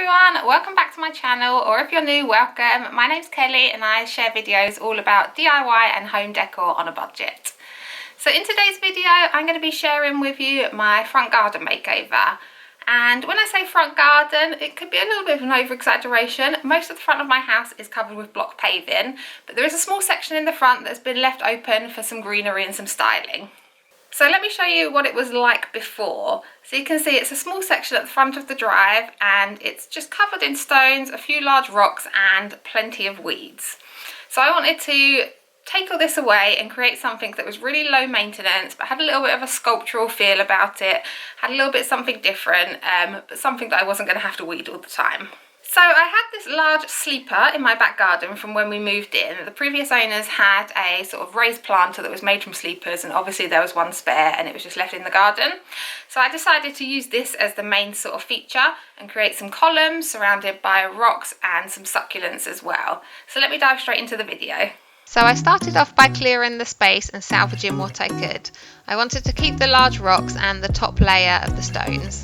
everyone, welcome back to my channel, or if you're new, welcome. My name's Kelly and I share videos all about DIY and home decor on a budget. So in today's video I'm going to be sharing with you my front garden makeover. And when I say front garden, it could be a little bit of an over-exaggeration. Most of the front of my house is covered with block paving, but there is a small section in the front that's been left open for some greenery and some styling. So let me show you what it was like before. So you can see it's a small section at the front of the drive and it's just covered in stones, a few large rocks and plenty of weeds. So I wanted to take all this away and create something that was really low maintenance but had a little bit of a sculptural feel about it, had a little bit something different, but something that I wasn't going to have to weed all the time. So I had this large sleeper in my back garden from when we moved in. The previous owners had a sort of raised planter that was made from sleepers, and obviously there was one spare and it was just left in the garden. So I decided to use this as the main sort of feature and create some columns surrounded by rocks and some succulents as well. So let me dive straight into the video. So I started off by clearing the space and salvaging what I could. I wanted to keep the large rocks and the top layer of the stones.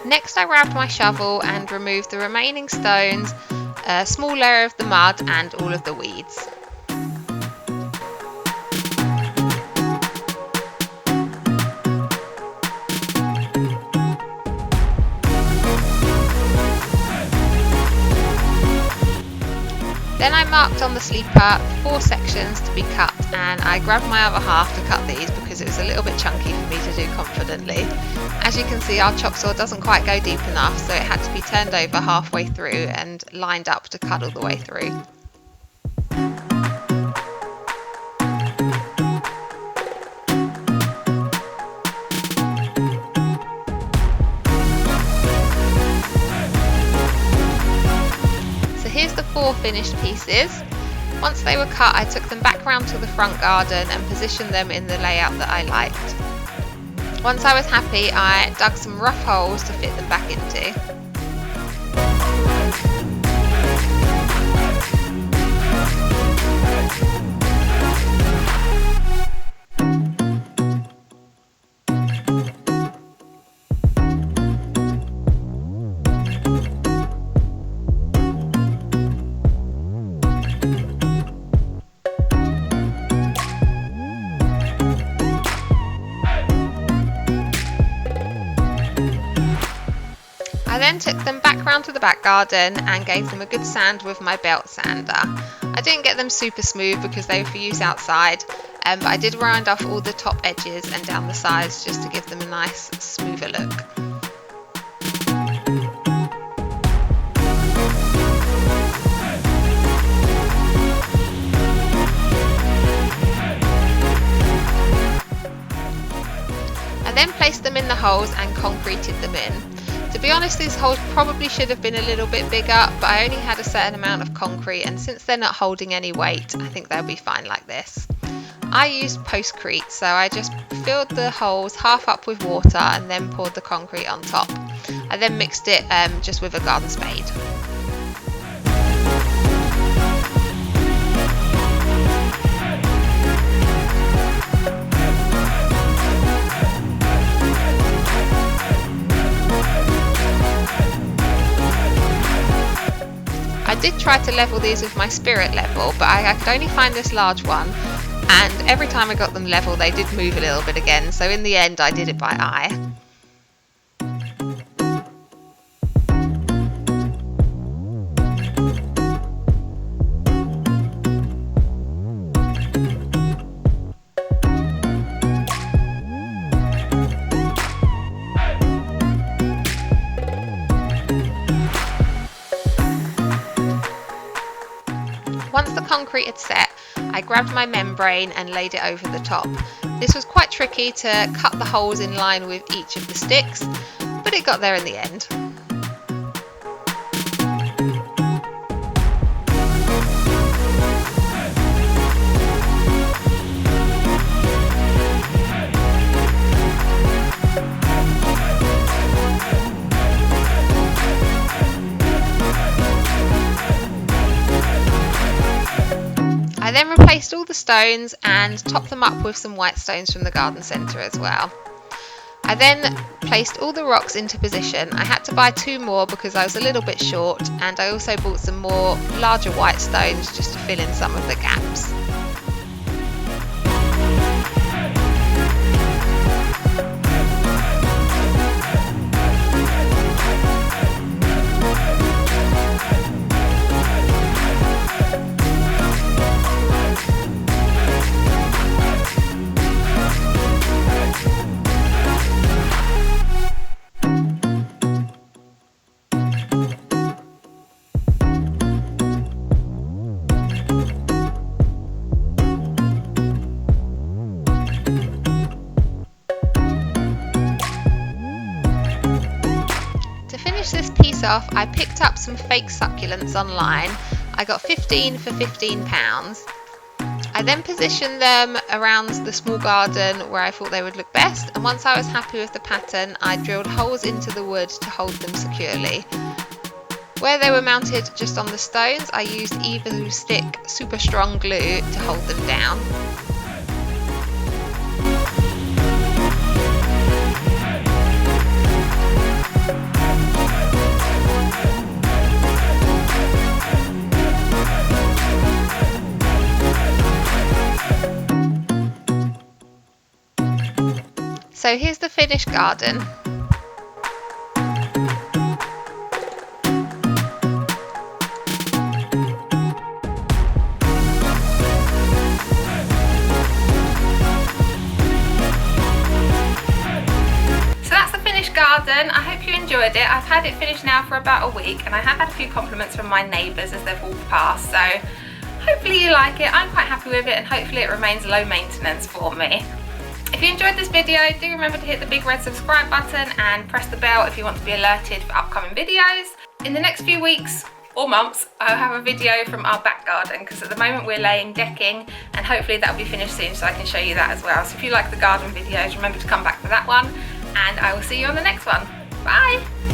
Next I grabbed my shovel and removed the remaining stones, a small layer of the mud and all of the weeds. Then I marked on the sleeper 4 sections to be cut, and I grabbed my other half to cut these because it was a little bit chunky for me to do confidently. As you can see, our chop saw doesn't quite go deep enough, so it had to be turned over halfway through and lined up to cut all the way through. Here's the 4 finished pieces. Once they were cut, I took them back round to the front garden and positioned them in the layout that I liked. Once I was happy, I dug some rough holes to fit them back into. I then took them back round to the back garden and gave them a good sand with my belt sander. I didn't get them super smooth because they were for use outside, but I did round off all the top edges and down the sides just to give them a nice smoother look. I then placed them in the holes and concreted them in. To be honest, these holes probably should have been a little bit bigger, but I only had a certain amount of concrete, and since they're not holding any weight, I think they'll be fine like this. I used postcrete, so I just filled the holes half up with water and then poured the concrete on top. I then mixed it just with a garden spade. I did try to level these with my spirit level, but I could only find this large one, and every time I got them level they did move a little bit again, so in the end I did it by eye. Once the concrete had set, I grabbed my membrane and laid it over the top. This was quite tricky to cut the holes in line with each of the sticks, but it got there in the end. I then replaced all the stones and topped them up with some white stones from the garden centre as well. I then placed all the rocks into position. I had to buy 2 more because I was a little bit short, and I also bought some more larger white stones just to fill in some of the gaps. This piece off, I picked up some fake succulents online. I got 15 for £15. I then positioned them around the small garden where I thought they would look best, and once I was happy with the pattern, I drilled holes into the wood to hold them securely. Where they were mounted just on the stones, I used Evo Stick super strong glue to hold them down. So here's the finished garden. Garden. I hope you enjoyed it. I've had it finished now for about a week, and I have had a few compliments from my neighbours as they've walked past, so hopefully you like it. I'm quite happy with it, and hopefully it remains low maintenance for me. If you enjoyed this video, do remember to hit the big red subscribe button and press the bell if you want to be alerted for upcoming videos. In the next few weeks or months, I'll have a video from our back garden, because at the moment we're laying decking, and hopefully that'll be finished soon so I can show you that as well. So if you like the garden videos, remember to come back for that one, and I will see you on the next one. Bye!